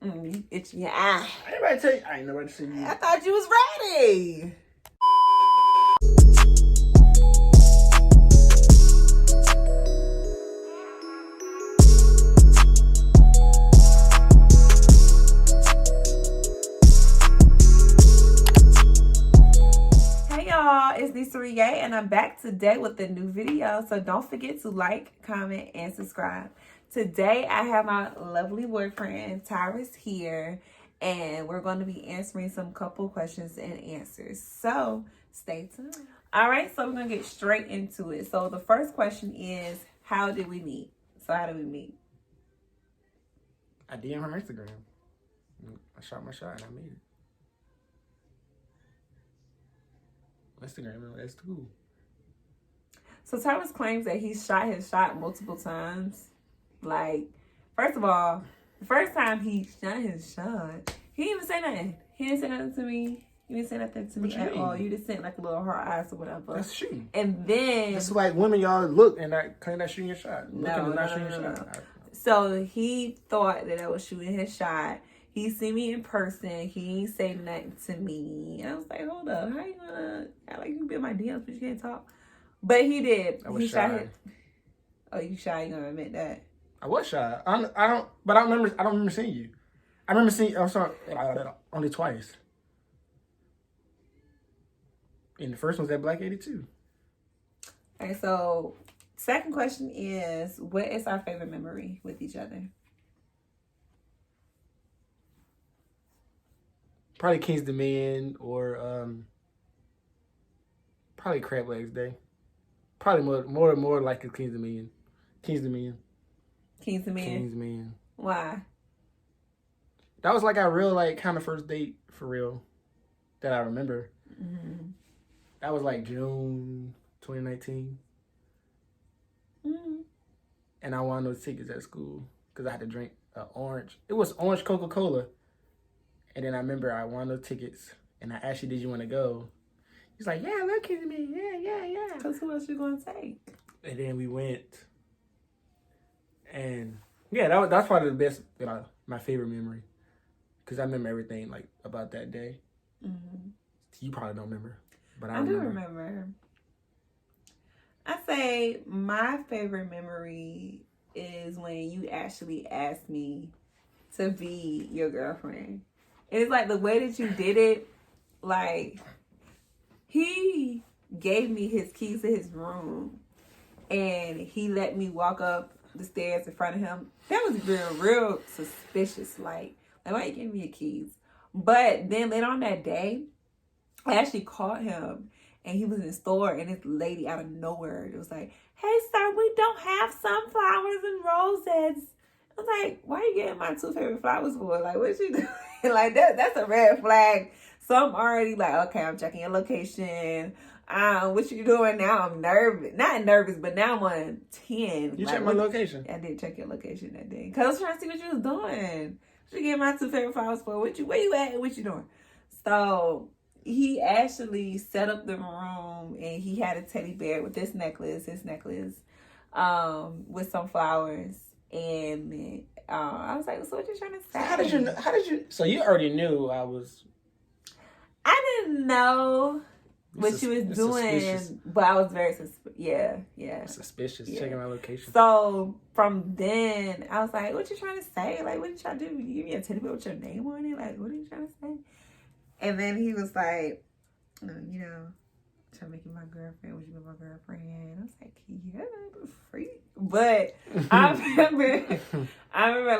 You itching your eye. I ain't about to tell you. I ain't nobody see you. I thought you was ready. Hey y'all, it's Desiree and I'm back today with a new video. So don't forget to like, comment, and subscribe. Today I have my lovely boyfriend Tyrus here, and we're going to be answering some couple questions and answers. So stay tuned. All right, so we're going to get straight into it. So the first question is, how did we meet? So how did we meet? I DM her Instagram. I shot my shot and I made it. Instagram, that's cool. So Tyrus claims that he shot his shot multiple times. Like, first of all, the first time he shot his shot, he didn't even say nothing. He didn't say nothing to me. He didn't say nothing to me at all. You just sent like a little heart eyes or whatever. That's shooting. And then it's like women, y'all look and not claim that shooting your shot. No. Shot. So he thought that I was shooting his shot. He see me in person. He ain't say nothing to me. And I was like, hold up, how you gonna act like you be in my DMs but you can't talk? But he did. I was he shy. shot his. Oh, you shy? You gonna admit that? I was shy. I don't remember seeing you. I remember seeing. I'm sorry, only twice. And the first one's at Black 82. Okay, so second question is, what is our favorite memory with each other? Probably King's Dominion or probably Crab Legs Day. Probably more like a King's Dominion. King's Dominion. King's Dominion. King's Dominion. Why? That was like our real kind of first date for real that I remember. Mm-hmm. That was like June 2019. Mm-hmm. And I won those tickets at school because I had to drink orange. It was orange Coca-Cola. And then I remember I won those tickets and I asked you, did you want to go? He's like, yeah, look at me. Yeah. Because who else you going to take? And then we went. And yeah, that's probably the best, my favorite memory. Because I remember everything like about that day. Mm-hmm. You probably don't remember. But I do remember. I say my favorite memory is when you actually asked me to be your girlfriend. It's like the way that you did it, like he gave me his keys to his room and he let me walk up the stairs in front of him. That was real suspicious. Like why you gave me your keys? But then later on that day, I actually called him and he was in the store and this lady out of nowhere, it was like, hey sir, we don't have sunflowers and roses. I was like, why are you getting my two favorite flowers for? Like, what you doing? Like, that's a red flag. So I'm already like, okay, I'm checking your location. What you doing now? I'm nervous. Not nervous, but now I'm on 10. You like, checked my location. I did check your location that day. Because I was trying to see what you was doing. What you getting my two favorite flowers for? Where you at? What you doing? So he actually set up the room and he had a teddy bear with his necklace, with some flowers. And I was like, so what you trying to say? How did you? So you already knew I was. I didn't know what you was doing, suspicious. but I was very suspicious. Yeah. Suspicious. Yeah. Checking my location. So from then, I was like, what you trying to say? Like, what you trying to do? You give me a teddy bear with your name on it? Like, what are you trying to say? And then he was like, trying to make you my girlfriend. Would you be my girlfriend? I was like, yeah, freak. But I remember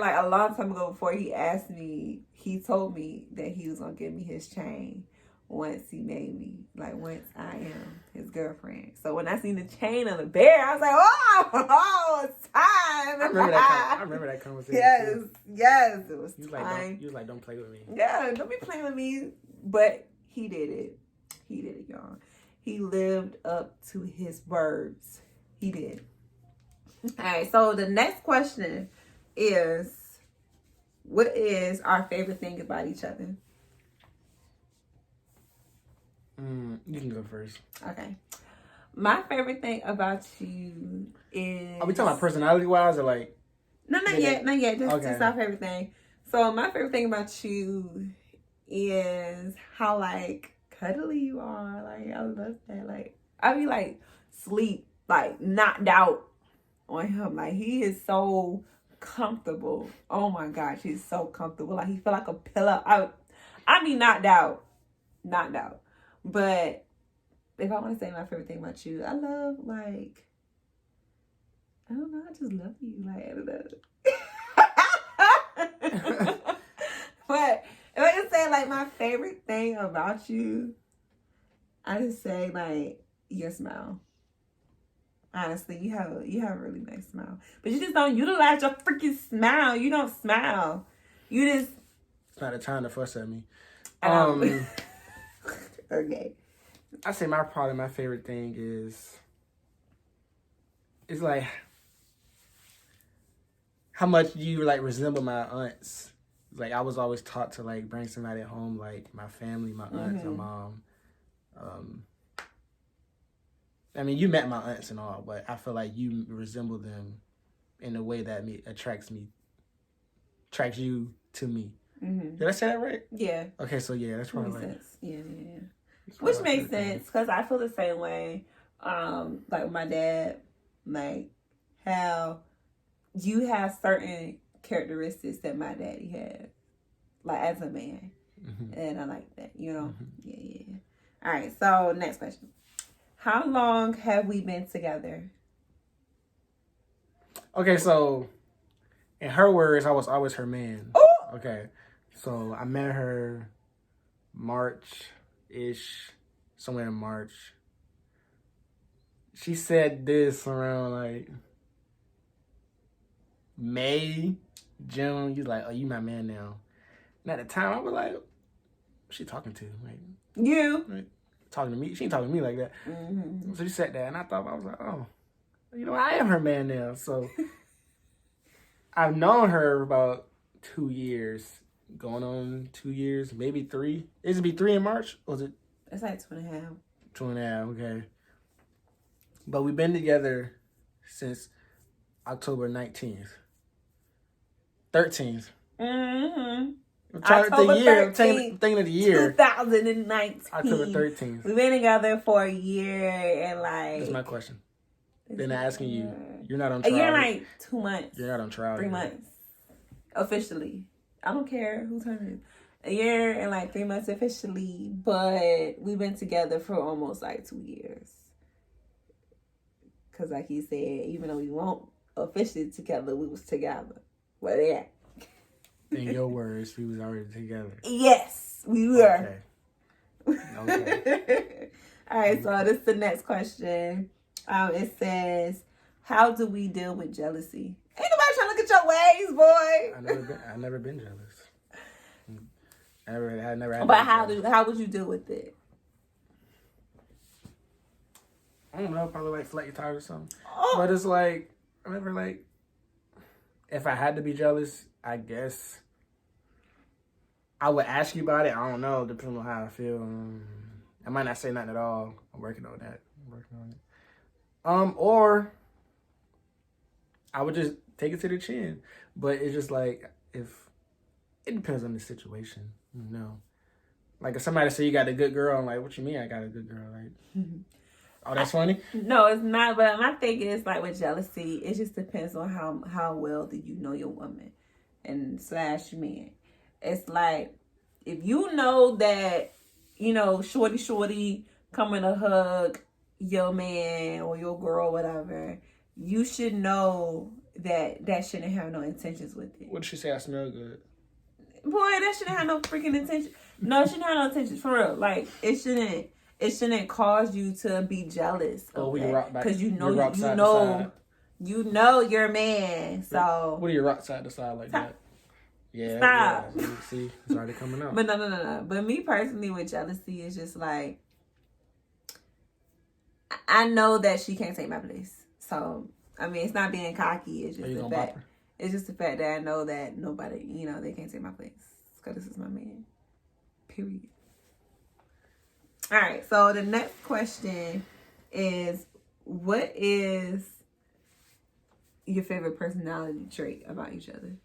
like a long time ago before he asked me, he told me that he was going to give me his chain once he made me, like once I am his girlfriend. So when I seen the chain on the bear, I was like, oh, it's time. I remember that conversation. Yes, it was time. You was like, don't play with me. Yeah, don't be playing with me. But he did it. He did it, y'all. He lived up to his words. He did. All right, so the next question is, what is our favorite thing about each other? You can go first. Okay. My favorite thing about you is... Are we talking about personality-wise or like... No, not yet. Just our favorite thing. So my favorite thing about you is how like cuddly you are. Like I love that. Like I be like sleep, like knocked out on him. Like he is so comfortable. Oh my gosh, he's so comfortable. Like he feel like a pillow. I be knocked out. Knocked out. But if I want to say my favorite thing about you, I love like I don't know, I just love you. Like I don't know. But if I can say like my favorite thing about you, I just say like your smile. Honestly, you have a really nice smile, but you just don't utilize your freaking smile. You don't smile. You just. It's not a time to fuss at me. Okay. I say probably my favorite thing is like how much you like resemble my aunts. Like I was always taught to like bring somebody home, like my family, my aunts, my mom. I mean, you met my aunts and all, but I feel like you resemble them in a way that attracts you to me. Mm-hmm. Did I say that right? Yeah. Okay, so yeah, that's probably makes sense. Yeah. Which makes sense because I feel the same way. Like with my dad, like how you have certain characteristics that my daddy had, like as a man, and I like that. You know. Yeah. All right. So next question. How long have we been together? Okay, so in her words, I was always her man. Ooh! Okay, so I met her March-ish, somewhere in March. She said this around like May, June. You like, oh, you my man now. And at the time, I was like, what's she talking to? Like you. Like, talking to me. She ain't talking to me like that. Mm-hmm. So she sat there, and I was like, oh, you know, I am her man now. So I've known her about 2 years, going on 2 years, maybe 3. Is it be 3 in March? Or was it? It's like 2.5. 2.5, okay. But we've been together since October 19th. 13th. Mm-hmm. October 13th, thinking of the year. 2019. October 13th. We've been together for a year and like. That's my question. Then asking you, you're not on trial. A year and like 2 months. You're not on trial. 3 months. Officially. I don't care who turned it. A year and like 3 months officially, but we've been together for almost like 2 years. Because like you said, even though we weren't officially together, we was together. But yeah. In your words, we was already together. Yes, we were. Okay. All right, so this is the next question. It says, how do we deal with jealousy? Ain't nobody trying to look at your ways, boy. I never been jealous. I never had. But how would you deal with it? I don't know, probably like flat your tires or something. Oh. But it's like, I never like, if I had to be jealous, I guess I would ask you about it. I don't know, depending on how I feel. I might not say nothing at all. I'm working on that. Or I would just take it to the chin. But it's just like, if it depends on the situation, you know. Like if somebody say you got a good girl, I'm like, what you mean I got a good girl? Like, oh, that's funny? No, it's not. But my thing is like with jealousy, it just depends on how well do you know your woman and / man. It's like if you know that, you know, shorty coming to hug your man or your girl, whatever, you should know that shouldn't have no intentions with it. What did she say? I smell good. Boy, that shouldn't have no freaking intention. No, it shouldn't have no intentions for real. Like it shouldn't cause you to be jealous of that because you know your man. So what do you rock side to side like that? Yeah. Stop. Yeah. See, it's already coming out. But no. But me personally with jealousy is just like I know that she can't take my place. So I mean, it's not being cocky. It's just the fact. It's just the fact that I know that nobody, you know, they can't take my place because this is my man. Period. All right. So the next question is, what is your favorite personality trait about each other?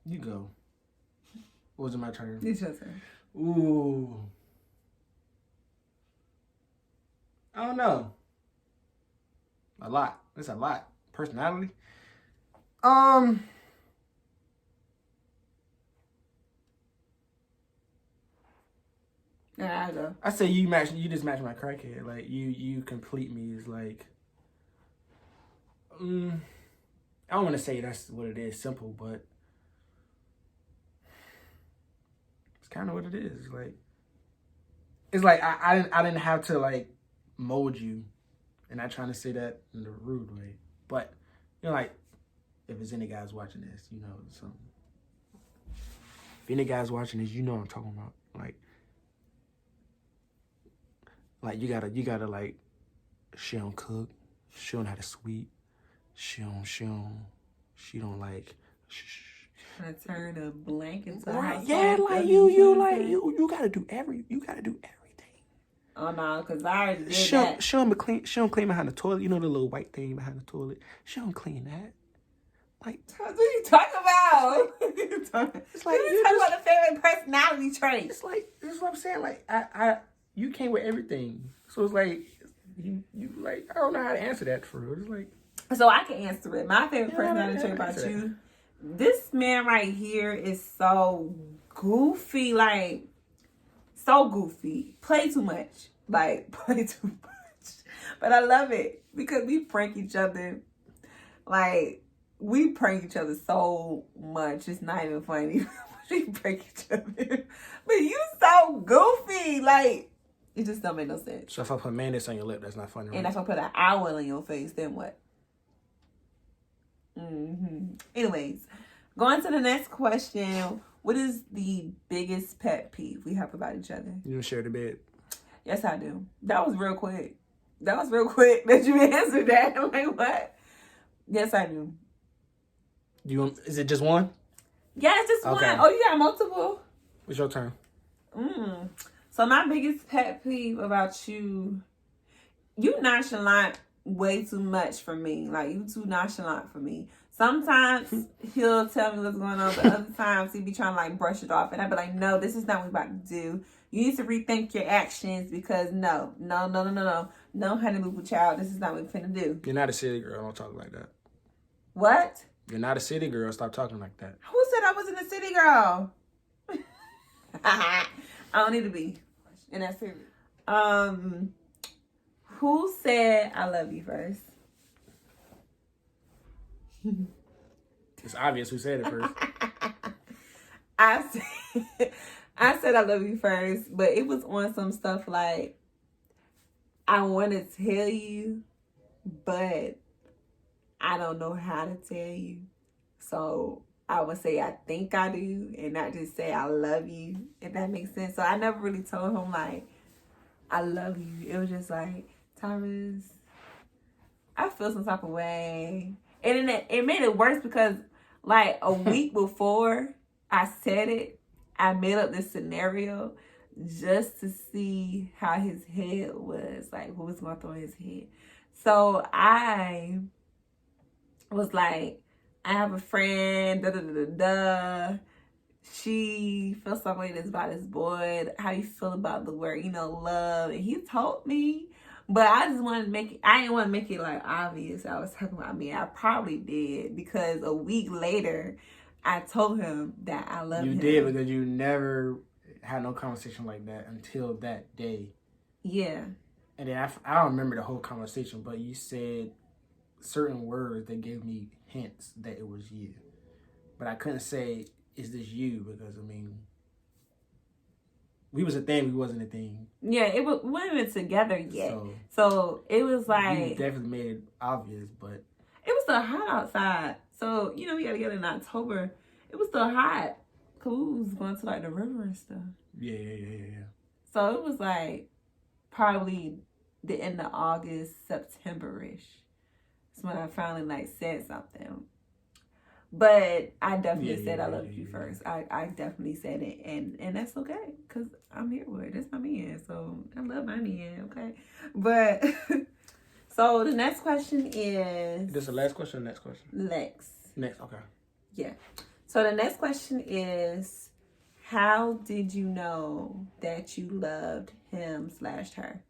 You go. What was it, my turn? It's your turn. Ooh. I don't know. A lot. It's a lot. Personality. Yeah, I go. I say you just match my crackhead. Like you complete me is like I don't want to say that's what it is, simple, but it's kind of what it is. It's like I didn't have to like mold you, and not trying to say that in a rude way, but you know, like if there's any guys watching this, you know, something. If any guys watching this, you know what I'm talking about. Like you gotta like she don't cook, she don't know how to sweep, she don't like. Trying to turn a blank into a Right, household. yeah, like you gotta do everything. Oh no, cause I already did She that. don't clean behind the toilet. You know the little white thing behind the toilet. She don't clean that. Like What are you talking about? it's like you talking about the favorite personality trait. it's like this is what I'm saying. Like I you came with everything. So it's like you like I don't know how to answer that for real. It's like So I can answer it. My favorite Yeah, personality trait about answer that. you. This man right here is so goofy, like so goofy. Play too much. Like play too much. But I love it because we prank each other. Like we prank each other so much. It's not even funny. We prank each other. But you so goofy. Like it just don't make no sense. so if I put mayonnaise on your lip, that's not funny. Right? And if I put an owl in your face, then what? Anyways, going to the next question. What is the biggest pet peeve we have about each other? You don't share the bed. Yes, I do. That was real quick. That you answered that. I'm like, what? Yes, I do. Is it just one? Yeah, it's just Okay. one. Oh, you got multiple? It's your turn. So my biggest pet peeve about you nonchalant way too much for me. Like, you too nonchalant for me. Sometimes he'll tell me what's going on, but other times he be trying to, like, brush it off. And I be like, no, this is not what we're about to do. You need to rethink your actions because no, honey boo boo child, this is not what we're finna do. You're not a city girl. Don't talk like that. What? You're not a city girl. Stop talking like that. Who said I wasn't a city girl? I don't need to be. And that's serious. Who said I love you first? It's obvious who said it first. I said I love you first, but it was on some stuff like I want to tell you, but I don't know how to tell you. So I would say I think I do and not just say I love you, if that makes sense. So I never really told him like I love you. It was just like, Tyrus, I feel some type of way. And then it made it worse because like a week before I said it, I made up this scenario just to see how his head was, like what was going through his head. So I was like, I have a friend, she feels some way about this boy. How you feel about the word, love? And he told me, but I just wanted to make it, I didn't want to make it like obvious I was talking about me. I probably did because a week later, I told him that I love him. You did because you never had no conversation like that until that day. Yeah. And then I don't remember the whole conversation, but you said certain words that gave me hints that it was you. But I couldn't say, is this you? Because, we was a thing, we wasn't a thing. Yeah, we weren't even together yet. So it was like... You definitely made it obvious, but... It was still hot outside. So, we got together in October. It was still hot. Cause we was going to like the river and stuff. Yeah. So it was like probably the end of August, September-ish. That's when I finally like said something. But I definitely said I loved you first. I definitely said it, and that's okay, because I'm here with it. That's my man, so I love my man, okay? But, So the next question is... This is the last question or next question? Next, okay. Yeah. So the next question is, how did you know that you loved him/her?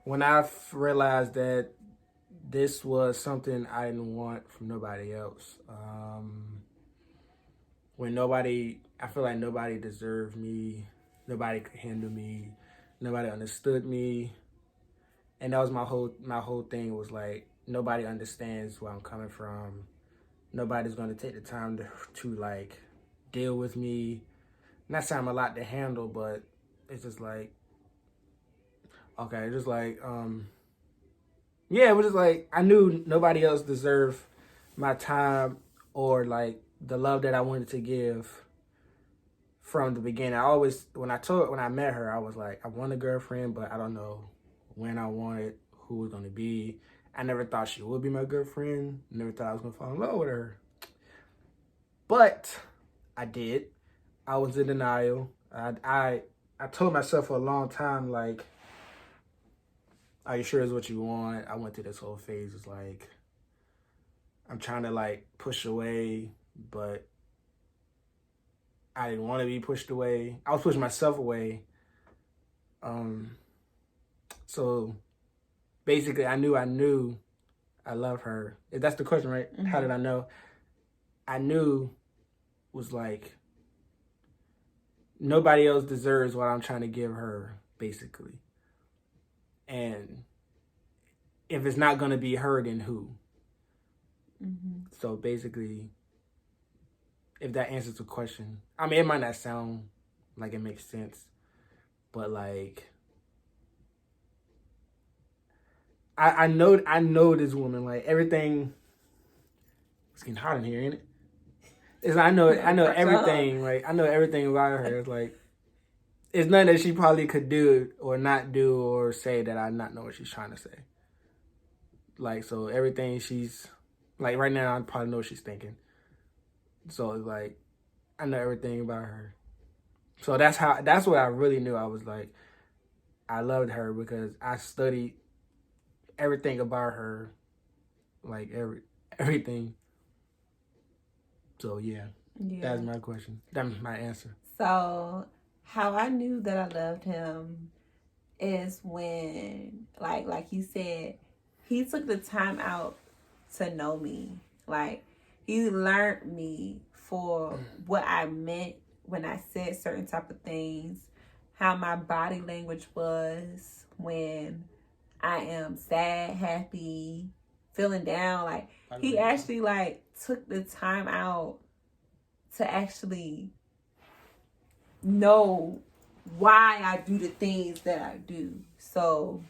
When I realized that this was something I didn't want from nobody else. When I feel like nobody deserved me, nobody could handle me, nobody understood me, and that was my whole thing was like nobody understands where I'm coming from. Nobody's gonna take the time to like deal with me. Not saying I'm a lot to handle, but it's just like okay, just like yeah, it was just like I knew nobody else deserved my time or like the love that I wanted to give from the beginning. I always when I met her, I was like, I want a girlfriend, but I don't know when I want it, who was gonna be. I never thought she would be my girlfriend. Never thought I was gonna fall in love with her. But I did. I was in denial. I told myself for a long time, like, are you sure it's what you want? I went through this whole phase. It's like, I'm trying to like push away, but I didn't want to be pushed away. I was pushing myself away. So basically I knew I love her. If that's the question, right? Mm-hmm. How did I know? I knew was like nobody else deserves what I'm trying to give her, basically. And if it's not going to be her, then who? Mm-hmm. So basically, if that answers the question, I mean, it might not sound like it makes sense, but like, I know this woman, like everything. It's getting hot in here, ain't it? It's I know everything, like I know everything about her. It's like, it's nothing that she probably could do or not do or say that I not know what she's trying to say. Like, so everything she's, like right now I probably know what she's thinking. So it's like, I know everything about her. So that's what I really knew. I was like, I loved her because I studied everything about her, like everything. So yeah, that's my question. That's my answer. So how I knew that I loved him is when, like you said, he took the time out to know me. Like, he learned me for what I meant when I said certain type of things, how my body language was when I am sad, happy, feeling down. Like, he actually like took the time out to actually know why I do the things that I do. So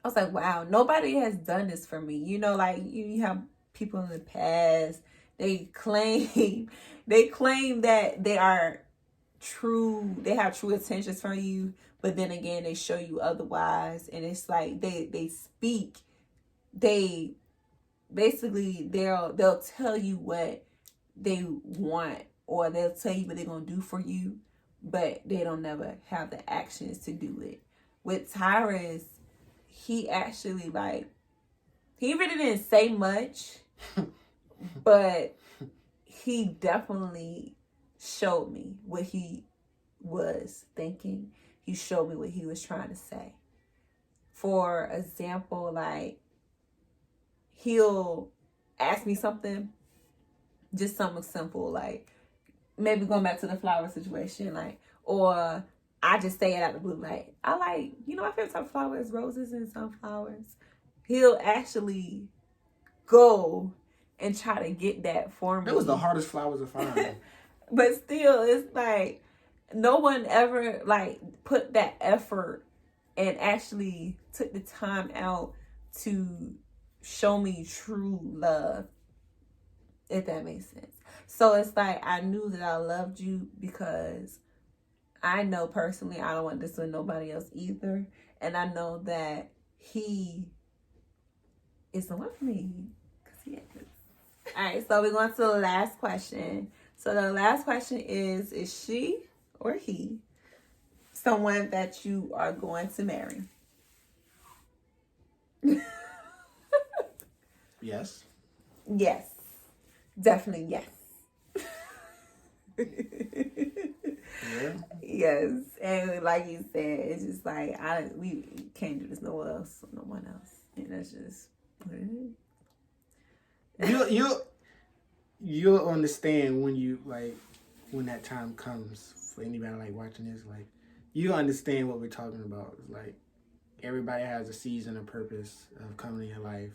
I was like, wow, nobody has done this for me. You know, like you have people in the past, they claim that they are true, they have true intentions for you, but then again they show you otherwise. And it's like they speak, they basically they'll tell you what they want, or they'll tell you what they're gonna do for you, but they don't never have the actions to do it. With Tyrus, he actually he really didn't say much, but he definitely showed me what he was thinking. He showed me what he was trying to say. For example, like, he'll ask me something, just something simple, like maybe going back to the flower situation, like, or I just say it out of the blue, like, I like, my favorite type of flower is roses and sunflowers. He'll actually go and try to get that for me. That was the hardest flowers to find. But still, it's like, no one ever, like, put that effort and actually took the time out to show me true love, if that makes sense. So it's like, I knew that I loved you because I know personally I don't want this with nobody else either. And I know that he is the one for me. Because he is. All right, so we're going to the last question. So the last question is she or he someone that you are going to marry? Yes. Yes. Definitely yes. Yeah. Yes. And like you said, it's just like we can't do this no one else. And that's just what it is. You'll understand when you like when that time comes for anybody like watching this, like you understand what we're talking about. It's like everybody has a season and purpose of coming in your life.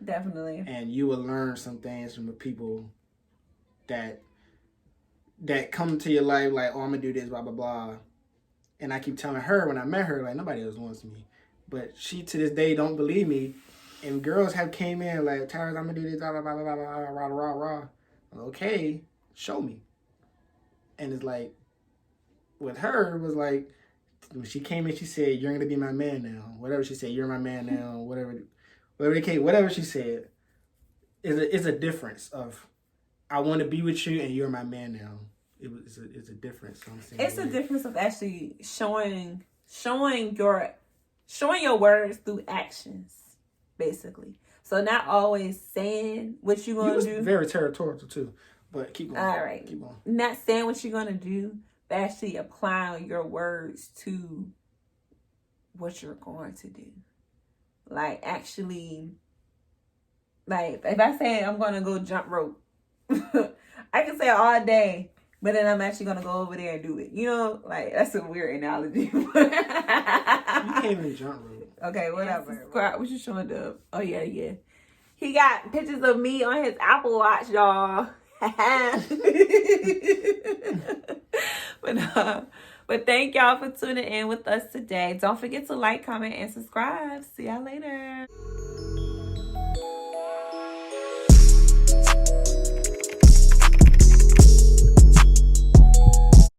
Definitely. And you will learn some things from the people that come to your life like, oh, I'm gonna do this, blah blah blah. And I keep telling her when I met her, like nobody else wants me. But she to this day don't believe me. And girls have came in like, Tyrus, I'm gonna do this, blah blah blah blah blah rah rah rah. Okay, show me. And it's like with her, it was like when she came in, she said, you're gonna be my man now. Whatever she said, you're my man now, whatever she said, is a difference of I want to be with you and you're my man now. It's a difference. So I'm saying it's a difference of actually showing your words through actions, basically. So not always saying what you're gonna do. Very territorial too, but keep going. All right, keep going. Not saying what you're gonna do, but actually applying your words to what you're going to do. Like actually, like if I say I'm gonna go jump rope, I can say it all day. But then I'm actually going to go over there and do it. You know, like, that's a weird analogy. You can't even jump rope. Okay, whatever. Subscribe. What you showing, Dub? Oh, yeah. He got pictures of me on his Apple Watch, y'all. But thank y'all for tuning in with us today. Don't forget to like, comment, and subscribe. See y'all later.